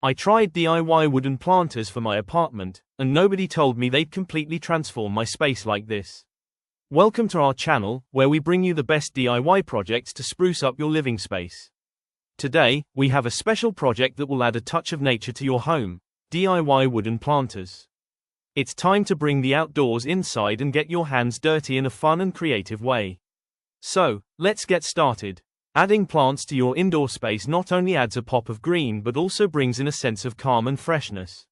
I tried DIY wooden planters for my apartment, and nobody told me they'd completely transform my space like this. Welcome to our channel, where we bring you the best DIY projects to spruce up your living space. Today, we have a special project that will add a touch of nature to your home: DIY wooden planters. It's time to bring the outdoors inside and get your hands dirty in a fun and creative way. So, let's get started. Adding plants to your indoor space not only adds a pop of green but also brings in a sense of calm and freshness.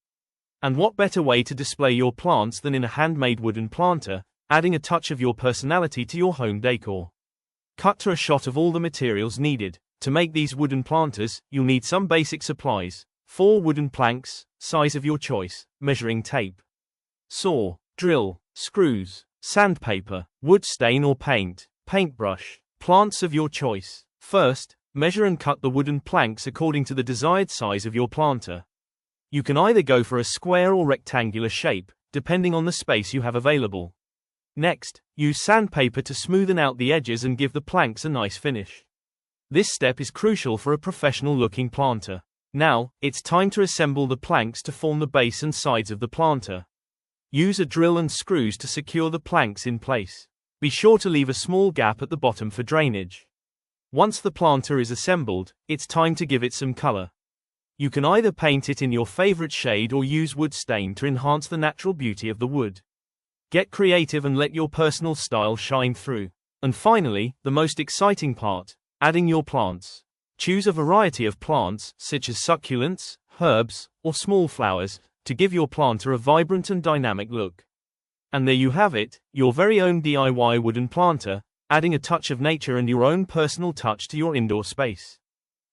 And what better way to display your plants than in a handmade wooden planter, adding a touch of your personality to your home decor. Cut to a shot of all the materials needed. To make these wooden planters, you'll need some basic supplies: 4 wooden planks, size of your choice, measuring tape, saw, drill, screws, sandpaper, wood stain or paint, paintbrush, plants of your choice. First, measure and cut the wooden planks according to the desired size of your planter. You can either go for a square or rectangular shape, depending on the space you have available. Next, use sandpaper to smoothen out the edges and give the planks a nice finish. This step is crucial for a professional-looking planter. Now, it's time to assemble the planks to form the base and sides of the planter. Use a drill and screws to secure the planks in place. Be sure to leave a small gap at the bottom for drainage. Once the planter is assembled, it's time to give it some color. You can either paint it in your favorite shade or use wood stain to enhance the natural beauty of the wood. Get creative and let your personal style shine through. And finally, the most exciting part: adding your plants. Choose a variety of plants, such as succulents, herbs, or small flowers, to give your planter a vibrant and dynamic look. And there you have it, your very own DIY wooden planter, adding a touch of nature and your own personal touch to your indoor space.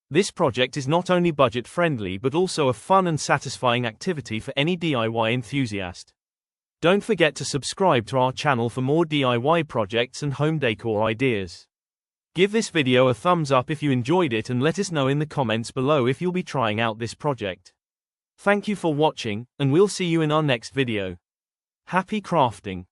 This project is not only budget-friendly but also a fun and satisfying activity for any DIY enthusiast. Don't forget to subscribe to our channel for more DIY projects and home decor ideas. Give this video a thumbs up if you enjoyed it and let us know in the comments below if you'll be trying out this project. Thank you for watching, and we'll see you in our next video. Happy crafting!